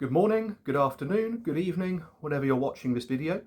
Good morning, good afternoon, good evening, whenever you're watching this video.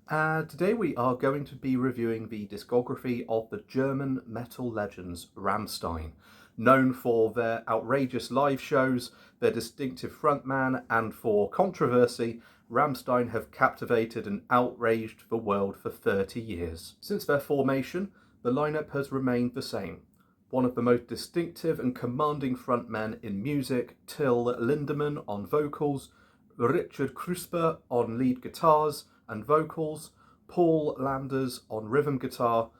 Today we are going to be reviewing the discography of the German metal legends Rammstein, known for their outrageous live shows, their distinctive frontman, and for controversy. Rammstein have captivated and outraged the world for 30 years. Since their formation, the lineup has remained the same. One of the most distinctive and commanding frontmen in music, Till Lindemann on vocals, Richard Kruspe on lead guitars and vocals, Paul Landers on rhythm guitar,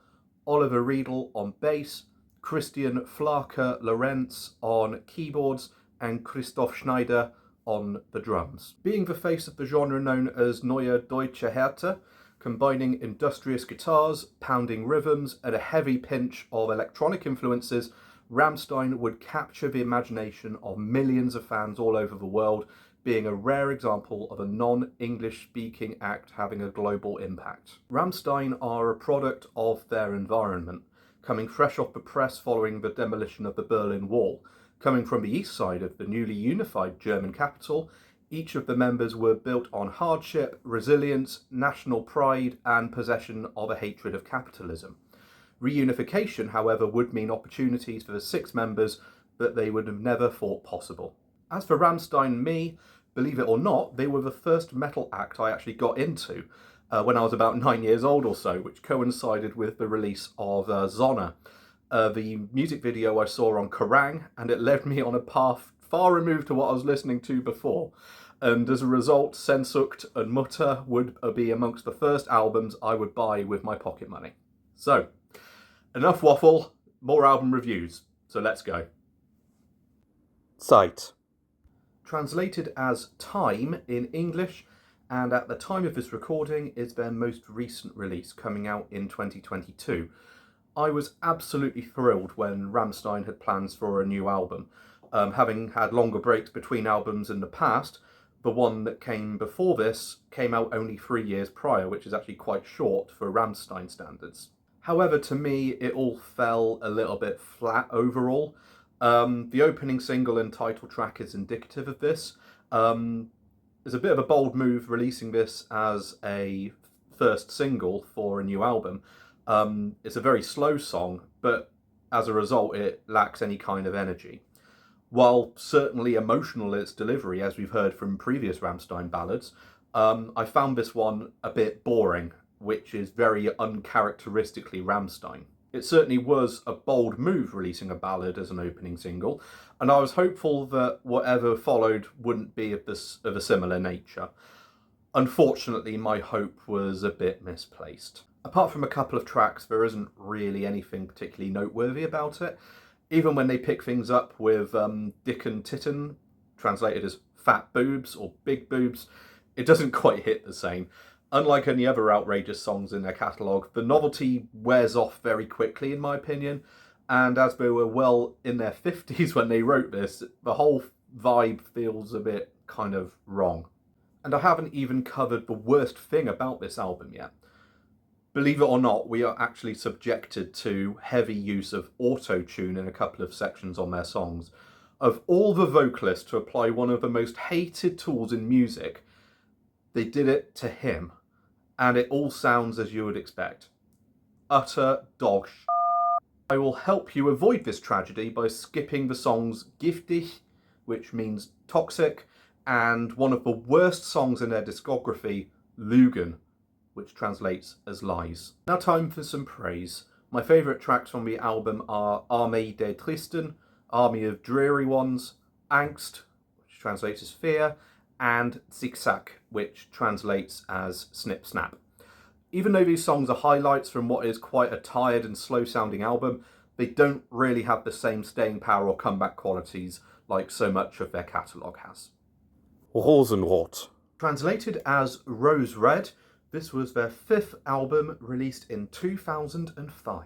Oliver Riedel on bass, Christian Flake Lorenz on keyboards, and Christoph Schneider on the drums. Being the face of the genre known as Neue Deutsche Härte, combining industrious guitars, pounding rhythms, and a heavy pinch of electronic influences, Rammstein would capture the imagination of millions of fans all over the world, being a rare example of a non-English speaking act having a global impact. Rammstein are a product of their environment, coming fresh off the press following the demolition of the Berlin Wall. Coming from the east side of the newly unified German capital, each of the members were built on hardship, resilience, national pride, and possession of a hatred of capitalism. Reunification, however, would mean opportunities for the 6 members that they would have never thought possible. As for Rammstein and me, believe it or not, they were the first metal act I actually got into when I was about 9 years old or so, which coincided with the release of Sonne, the music video I saw on Kerrang, and it led me on a path far removed to what I was listening to before. And as a result, Sehnsucht and Mutter would be amongst the first albums I would buy with my pocket money. So, enough waffle, more album reviews. So let's go. Zeit. Translated as time in English, and at the time of this recording is their most recent release, coming out in 2022. I was absolutely thrilled when Rammstein had plans for a new album. Having had longer breaks between albums in the past, the one that came before this came out only 3 years prior, which is actually quite short for Rammstein standards. However, to me, it all fell a little bit flat overall. The opening single and title track is indicative of this. It's a bit of a bold move releasing this as a first single for a new album. It's a very slow song, but as a result, it lacks any kind of energy. While certainly emotional in its delivery, as we've heard from previous Rammstein ballads, I found this one a bit boring, which is very uncharacteristically Rammstein. It certainly was a bold move releasing a ballad as an opening single, and I was hopeful that whatever followed wouldn't be of a similar nature. Unfortunately, my hope was a bit misplaced. Apart from a couple of tracks, there isn't really anything particularly noteworthy about it. Even when they pick things up with Dicken Titten, translated as fat boobs or big boobs, it doesn't quite hit the same. Unlike any other outrageous songs in their catalogue, the novelty wears off very quickly, in my opinion, and as they were well in their 50s when they wrote this, the whole vibe feels a bit kind of wrong. And I haven't even covered the worst thing about this album yet. Believe it or not, we are actually subjected to heavy use of auto-tune in a couple of sections on their songs. Of all the vocalists to apply one of the most hated tools in music, they did it to him. And it all sounds as you would expect. Utter dog shit. I will help you avoid this tragedy by skipping the songs Giftig, which means toxic, and one of the worst songs in their discography, Lügen, which translates as lies. Now time for some praise. My favourite tracks from the album are Armee der Tristen, Army of Dreary Ones, Angst, which translates as fear, and Zickzack, which translates as snip snap. Even though these songs are highlights from what is quite a tired and slow sounding album, they don't really have the same staying power or comeback qualities like so much of their catalogue has. Rosenrot. Translated as Rose Red, this was their 5th album, released in 2005.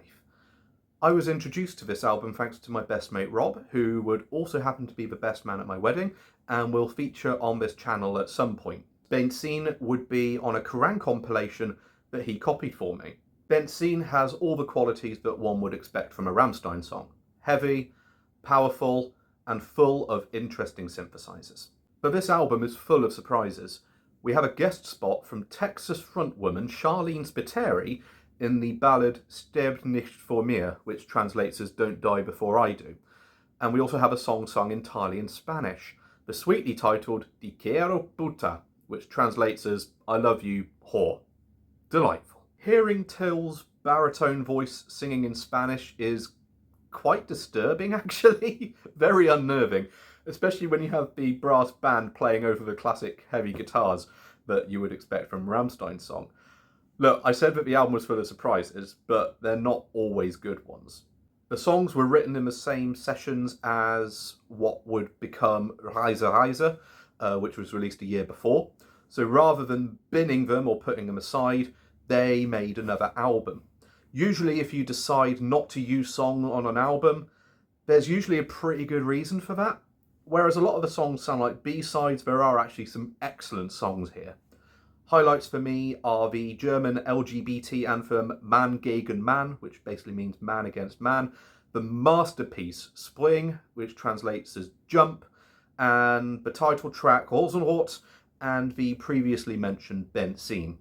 I was introduced to this album thanks to my best mate Rob, who would also happen to be the best man at my wedding, and will feature on this channel at some point. Benzin would be on a Kerrang compilation that he copied for me. Benzin has all the qualities that one would expect from a Rammstein song. Heavy, powerful, and full of interesting synthesizers. But this album is full of surprises. We have a guest spot from Texas frontwoman Charlene Spiteri in the ballad Sterb nicht vor mir, which translates as Don't Die Before I Do. And we also have a song sung entirely in Spanish, the sweetly titled Te quiero puta, which translates as I love you, whore. Delightful. Hearing Till's baritone voice singing in Spanish is quite disturbing, actually. Very unnerving, especially when you have the brass band playing over the classic heavy guitars that you would expect from Rammstein's song. Look, I said that the album was full of surprises, but they're not always good ones. The songs were written in the same sessions as what would become Reise Reise, which was released a year before. So rather than binning them or putting them aside, they made another album. Usually if you decide not to use song on an album, there's usually a pretty good reason for that. Whereas a lot of the songs sound like B-sides, there are actually some excellent songs here. Highlights for me are the German LGBT anthem Mann gegen Mann, which basically means man against man, the masterpiece Spring, which translates as jump, and the title track Rosenrot, and the previously mentioned Benzin.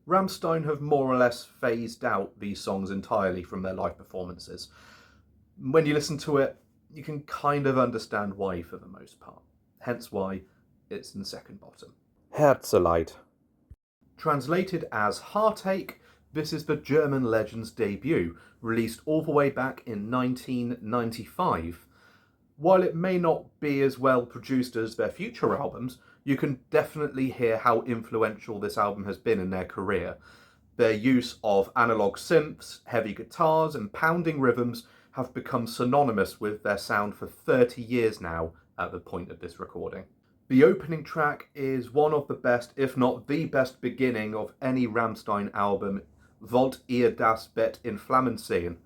Rammstein have more or less phased out these songs entirely from their live performances. When you listen to it, you can kind of understand why for the most part, hence why it's in second bottom. Herzeleid. Translated as Heartache, this is the German legend's debut, released all the way back in 1995. While it may not be as well produced as their future albums, you can definitely hear how influential this album has been in their career. Their use of analog synths, heavy guitars, and pounding rhythms have become synonymous with their sound for 30 years now at the point of this recording. The opening track is one of the best, if not the best beginning of any Rammstein album, Wollt ihr das Bett in Flammen sehen,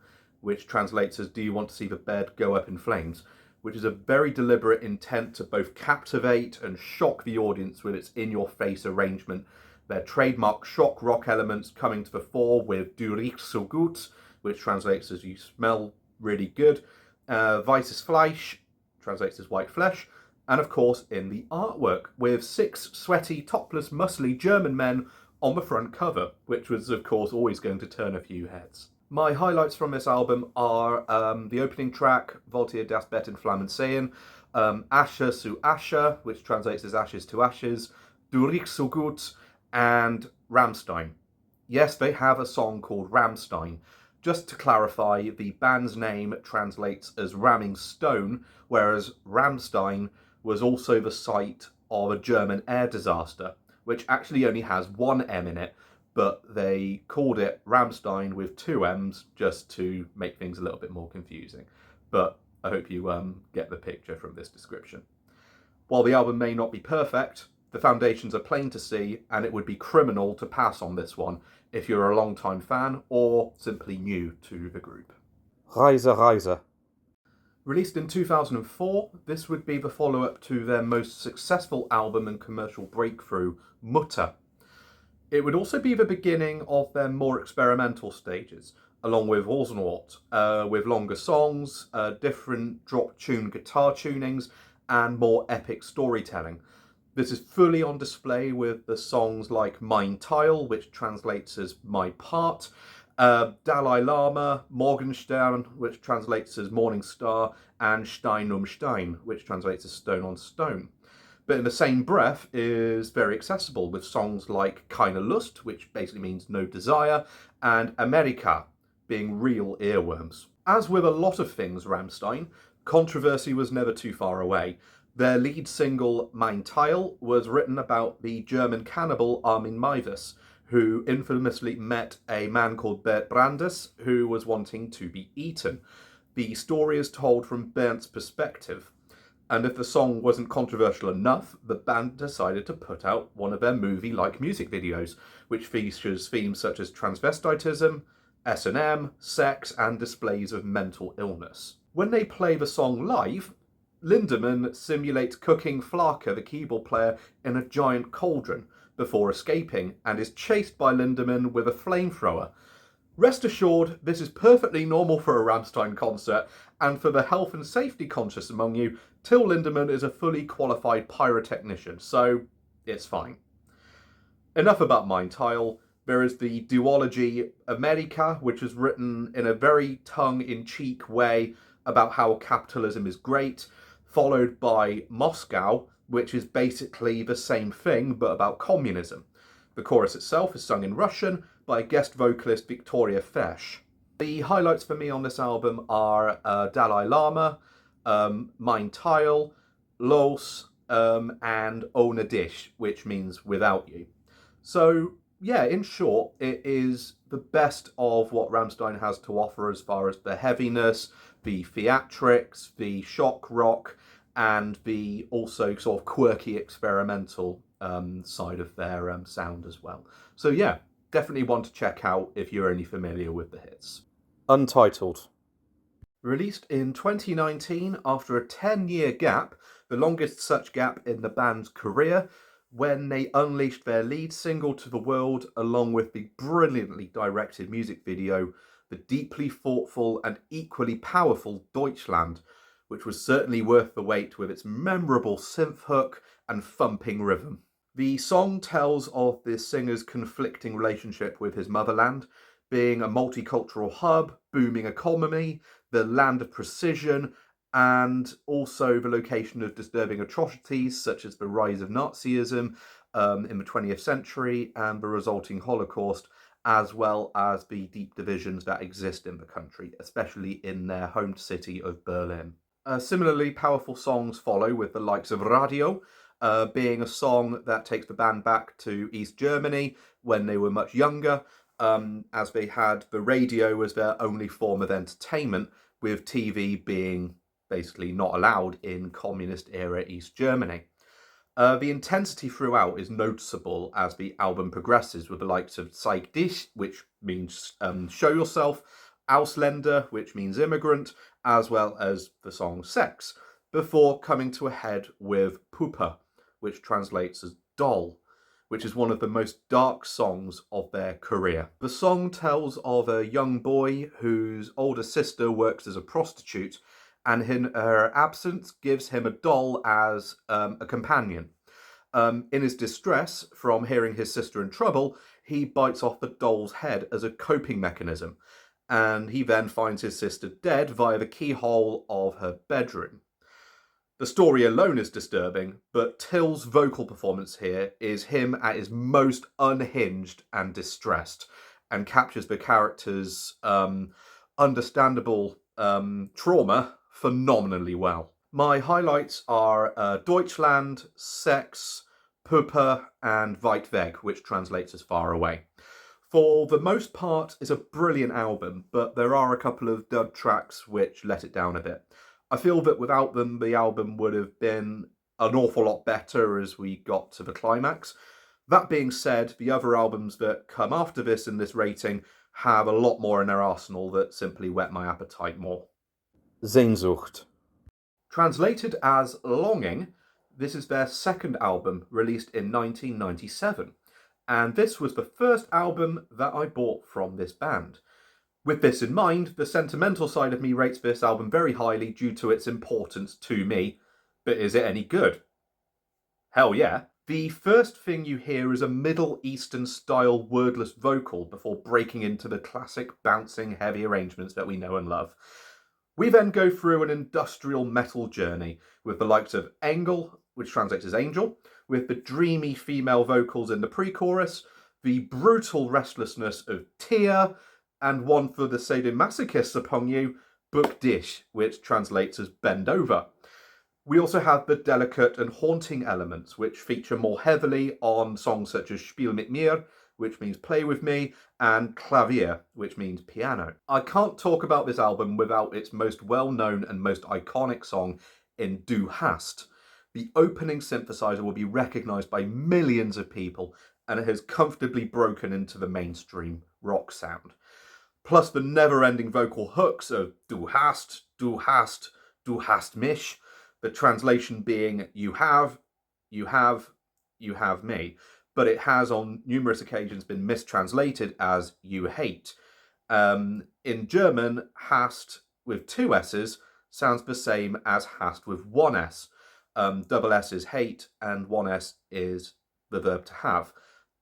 which translates as Do you want to see the bed go up in flames, which is a very deliberate intent to both captivate and shock the audience with its in-your-face arrangement. Their trademark shock rock elements coming to the fore with Du riechst so gut, which translates as you smell really good, Weißes Fleisch, translates as white flesh, and of course in the artwork with 6 sweaty, topless, muscly German men on the front cover, which was of course always going to turn a few heads. My highlights from this album are the opening track, Wollt ihr das Bett in Flammen sehen, Asche zu Asche, which translates as ashes to ashes, Du riechst so gut, and Rammstein. Yes, they have a song called Rammstein. Just to clarify, the band's name translates as ramming stone, whereas Rammstein was also the site of a German air disaster, which actually only has one M in it, but they called it Rammstein with 2 M's just to make things a little bit more confusing. But I hope you get the picture from this description. While the album may not be perfect, the foundations are plain to see, and it would be criminal to pass on this one if you're a long-time fan or simply new to the group. Reise Reise. Released in 2004, this would be the follow-up to their most successful album and commercial breakthrough, Mutter. It would also be the beginning of their more experimental stages, along with Rosenrot, with longer songs, different drop tune guitar tunings, and more epic storytelling. This is fully on display with the songs like Mein Teil, which translates as My Part, Dalai Lama, Morgenstern, which translates as Morning Star, and Stein um Stein, which translates as Stone on Stone. But in the same breath is very accessible with songs like Keine Lust, which basically means no desire, and Amerika, being real earworms. As with a lot of things Rammstein, controversy was never too far away. Their lead single, Mein Teil, was written about the German cannibal Armin Meiwes, who infamously met a man called Bert Brandes, who was wanting to be eaten. The story is told from Bernd's perspective, and if the song wasn't controversial enough, the band decided to put out one of their movie-like music videos, which features themes such as transvestitism, S&M, sex, and displays of mental illness. When they play the song live, Lindemann simulates cooking Flake, the keyboard player, in a giant cauldron before escaping, and is chased by Lindemann with a flamethrower. Rest assured, this is perfectly normal for a Rammstein concert, and for the health and safety conscious among you, Till Lindemann is a fully qualified pyrotechnician, so it's fine. Enough about Mein Teil. There is the duology America, which is written in a very tongue-in-cheek way about how capitalism is great, followed by Moscow, which is basically the same thing but about communism. The chorus itself is sung in Russian by guest vocalist Victoria Fesh. The highlights for me on this album are Dalai Lama, Mein Teil, Los, and Ohne Dich, which means without you. So, yeah, in short, it is the best of what Rammstein has to offer as far as the heaviness, the theatrics, the shock rock, and the also sort of quirky experimental side of their sound as well. So, yeah, definitely one to check out if you're only familiar with the hits. Untitled. Released in 2019 after a 10-year gap, the longest such gap in the band's career, when they unleashed their lead single to the world along with the brilliantly directed music video, the deeply thoughtful and equally powerful Deutschland, which was certainly worth the wait with its memorable synth hook and thumping rhythm. The song tells of the singer's conflicting relationship with his motherland, being a multicultural hub, booming economy, the land of precision, and also the location of disturbing atrocities such as the rise of Nazism in the 20th century and the resulting Holocaust, as well as the deep divisions that exist in the country, especially in their home city of Berlin. Similarly, powerful songs follow with the likes of Radio, being a song that takes the band back to East Germany when they were much younger, as they had the radio as their only form of entertainment, with TV being basically not allowed in communist-era East Germany. The intensity throughout is noticeable as the album progresses, with the likes of Zeig dich, which means show yourself, Ausländer, which means immigrant, as well as the song Sex, before coming to a head with Puppe, which translates as doll, which is one of the most dark songs of their career. The song tells of a young boy whose older sister works as a prostitute, and in her absence gives him a doll as a companion. In his distress from hearing his sister in trouble, he bites off the doll's head as a coping mechanism, and he then finds his sister dead via the keyhole of her bedroom. The story alone is disturbing, but Till's vocal performance here is him at his most unhinged and distressed, and captures the character's understandable trauma phenomenally well. My highlights are Deutschland, Sex, Puppe, and Weit weg, which translates as far away. For the most part, it's a brilliant album, but there are a couple of dud tracks which let it down a bit. I feel that without them, the album would have been an awful lot better as we got to the climax. That being said, the other albums that come after this in this rating have a lot more in their arsenal that simply whet my appetite more. Sehnsucht. Translated as Longing, this is their second album, released in 1997, and this was the first album that I bought from this band. With this in mind, the sentimental side of me rates this album very highly due to its importance to me, but is it any good? Hell yeah. The first thing you hear is a Middle Eastern style wordless vocal before breaking into the classic bouncing heavy arrangements that we know and love. We then go through an industrial metal journey with the likes of Engel, which translates as angel, with the dreamy female vocals in the pre-chorus, the brutal restlessness of Tia, and one for the sadomasochists upon you, Book Dish, which translates as bend over. We also have the delicate and haunting elements, which feature more heavily on songs such as Spiel mit mir, which means play with me, and Klavier, which means piano. I can't talk about this album without its most well-known and most iconic song in Du hast. The opening synthesizer will be recognised by millions of people, and it has comfortably broken into the mainstream rock sound. Plus the never-ending vocal hooks of Du hast, Du hast, Du hast mich, the translation being you have, you have, you have me, but it has on numerous occasions been mistranslated as you hate. In German, hast with two S's sounds the same as hast with one S. Double S is hate, and one S is the verb to have.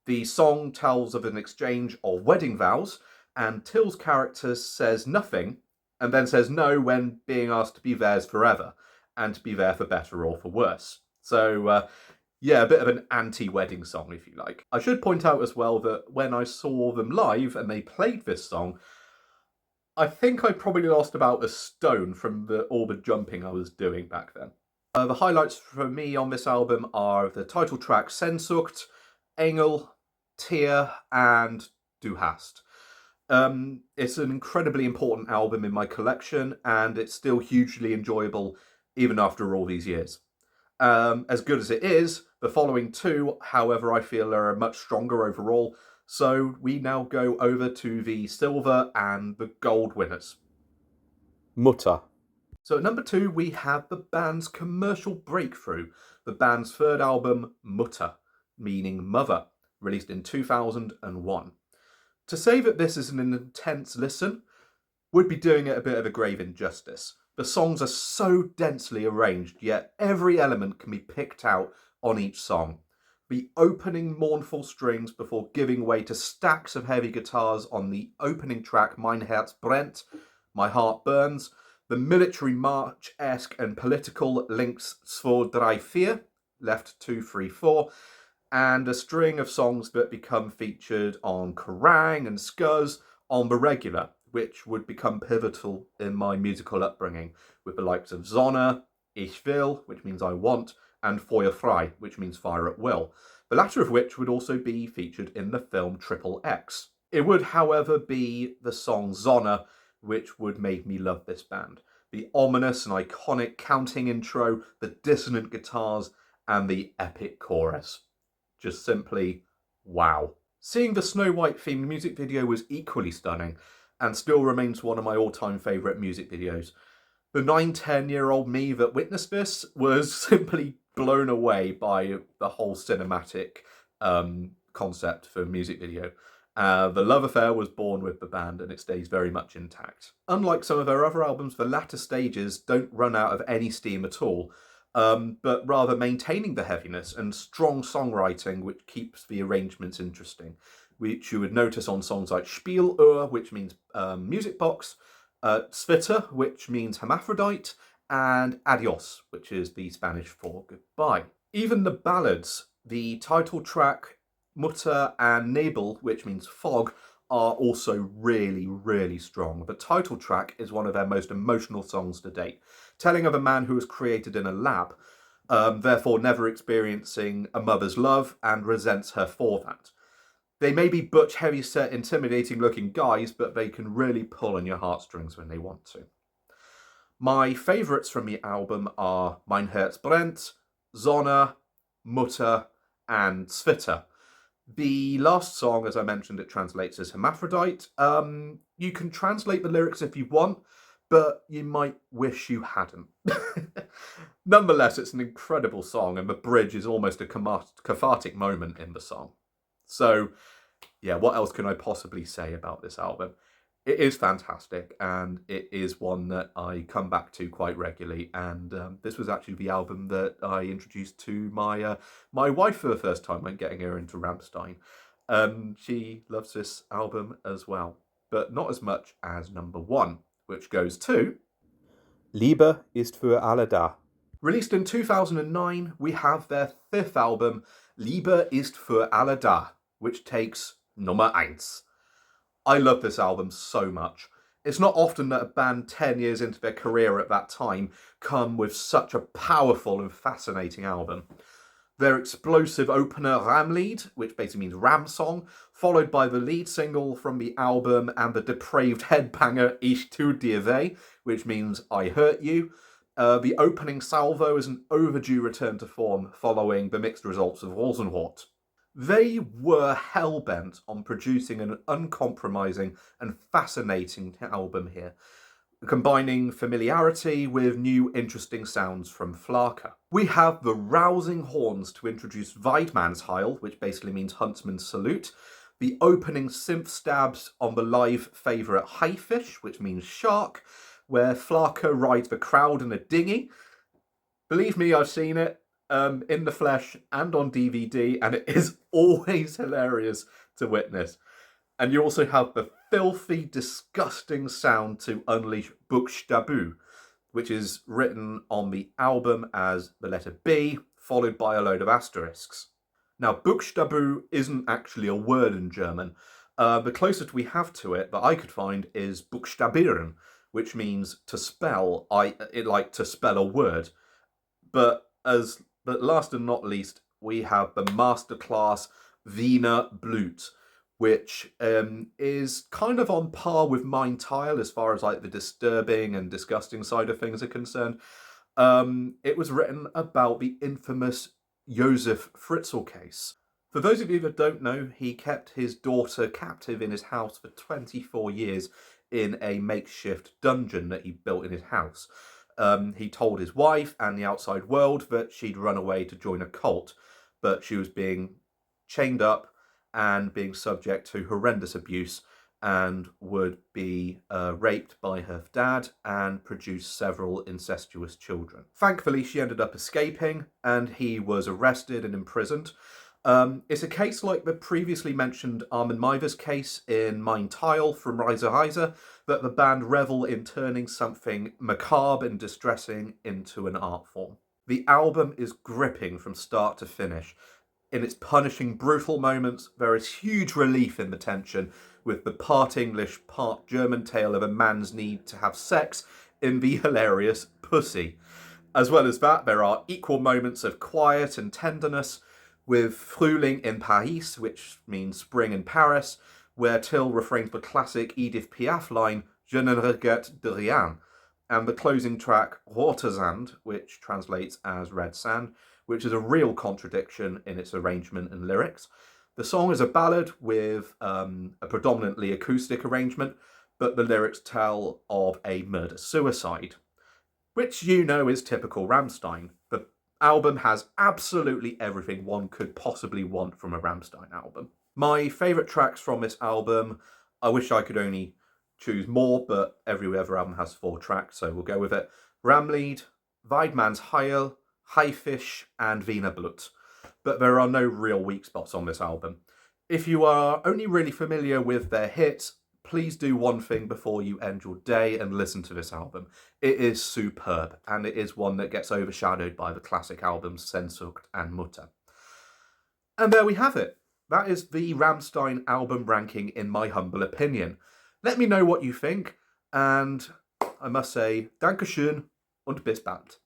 The song tells of an exchange of wedding vows, and Till's character says nothing and then says no when being asked to be theirs forever and to be there for better or for worse. So, yeah, a bit of an anti-wedding song, if you like. I should point out as well that when I saw them live and they played this song, I think I probably lost about a stone from all the jumping I was doing back then. The highlights for me on this album are the title track Sehnsucht, Engel, Tier, and Du hast. It's an incredibly important album in my collection, and it's still hugely enjoyable even after all these years. As good as it is, the following two, however, I feel are much stronger overall. So we now go over to the silver and the gold winners. Mutter. So at number 2, we have the band's commercial breakthrough, the band's third album, Mutter, meaning mother, released in 2001. To say that this is an intense listen would be doing it a bit of a grave injustice. The songs are so densely arranged, yet every element can be picked out on each song. The opening mournful strings before giving way to stacks of heavy guitars on the opening track Mein Herz brennt, My Heart Burns, the military march-esque and political links 2, 3, 4, left 2, 3, 4, and a string of songs that become featured on Kerrang and Scuzz on the regular, which would become pivotal in my musical upbringing, with the likes of Sonne, Ich will, which means I want, and Feuer frei, which means fire at will, the latter of which would also be featured in the film Triple X. It would, however, be the song Sonne which would make me love this band. The ominous and iconic counting intro, the dissonant guitars, and the epic chorus. Just simply wow. Seeing the Snow White themed music video was equally stunning, and still remains one of my all-time favourite music videos. The 9-10-year-old me that witnessed this was simply blown away by the whole cinematic concept for a music video. The love affair was born with the band, and it stays very much intact. Unlike some of their other albums, the latter stages don't run out of any steam at all, but rather maintaining the heaviness and strong songwriting which keeps the arrangements interesting, which you would notice on songs like Spieluhr, which means music box, Zwitter, which means hermaphrodite, and Adios, which is the Spanish for goodbye. Even the ballads, the title track Mutter and Nebel, which means fog, are also really, really strong. The title track is one of their most emotional songs to date, telling of a man who was created in a lab, therefore never experiencing a mother's love and resents her for that. They may be butch, heavy-set, intimidating-looking guys, but they can really pull on your heartstrings when they want to. My favourites from the album are Mein Herz brennt, Sonne, Mutter, and Zwitter. The last song, as I mentioned, it translates as hermaphrodite. You can translate the lyrics if you want, but you might wish you hadn't. Nonetheless, it's an incredible song, and the bridge is almost a cathartic moment in the song. So, yeah, what else can I possibly say about this album? It is fantastic, and it is one that I come back to quite regularly. And this was actually the album that I introduced to my wife for the first time when getting her into Rammstein. She loves this album as well, but not as much as number 1, which goes to Liebe ist für alle da. Released in 2009, we have their 5th album, Liebe ist für alle da, which takes Nummer 1. I love this album so much. It's not often that a band 10 years into their career at that time come with such a powerful and fascinating album. Their explosive opener Ramlied, which basically means Ram Song, followed by the lead single from the album and the depraved headbanger Ich tu dir weh, which means I hurt you. The opening salvo is an overdue return to form following the mixed results of Rosenrot. They were hell-bent on producing an uncompromising and fascinating album here, combining familiarity with new interesting sounds from Flaka. We have the rousing horns to introduce Weidmannsheil, which basically means huntsman's salute, The opening synth stabs on the live favourite Haifisch, which means shark, where Flarker rides the crowd in a dinghy. Believe me, I've seen it in the flesh and on DVD, and it is always hilarious to witness. And you also have the filthy, disgusting sound to unleash Buchstabu, which is written on the album as the letter B, followed by a load of asterisks. Now, Buchstabu isn't actually a word in German. The closest we have to it that I could find is Buchstabieren, which means to spell, like to spell a word. But last and not least, we have the masterclass Wiener Blut, which is kind of on par with Mein Teil as far as like the disturbing and disgusting side of things are concerned. It was written about the infamous Josef Fritzl case. For those of you that don't know, he kept his daughter captive in his house for 24 years in a makeshift dungeon that he built in his house. He told his wife and the outside world that she'd run away to join a cult, but she was being chained up and being subject to horrendous abuse and would be raped by her dad and produce several incestuous children. Thankfully, she ended up escaping and he was arrested and imprisoned. It's a case like the previously mentioned Armin Meiwes case in Mein Teil from Reise Reise, that the band revel in turning something macabre and distressing into an art form. The album is gripping from start to finish. In its punishing, brutal moments, there is huge relief in the tension, with the part English, part German tale of a man's need to have sex in the hilarious Pussy. As well as that, there are equal moments of quiet and tenderness, with Frühling in Paris, which means spring in Paris, where Till refrains the classic Edith Piaf line, Je ne regrette de rien, and the closing track, Roter Sand, which translates as Red Sand, which is a real contradiction in its arrangement and lyrics. The song is a ballad with a predominantly acoustic arrangement, but the lyrics tell of a murder-suicide, which you know is typical Rammstein. The album has absolutely everything one could possibly want from a Rammstein album. My favourite tracks from this album, I wish I could only choose more, but every other album has 4 tracks, so we'll go with it. Ramlied, Weidmann's Heil, Haifisch, and Wiener Blut. But there are no real weak spots on this album. If you are only really familiar with their hits, please do one thing before you end your day and listen to this album. It is superb, and it is one that gets overshadowed by the classic albums Sehnsucht and Mutter. And there we have it. That is the Rammstein album ranking in my humble opinion. Let me know what you think, and I must say, Dankeschön und bis bald.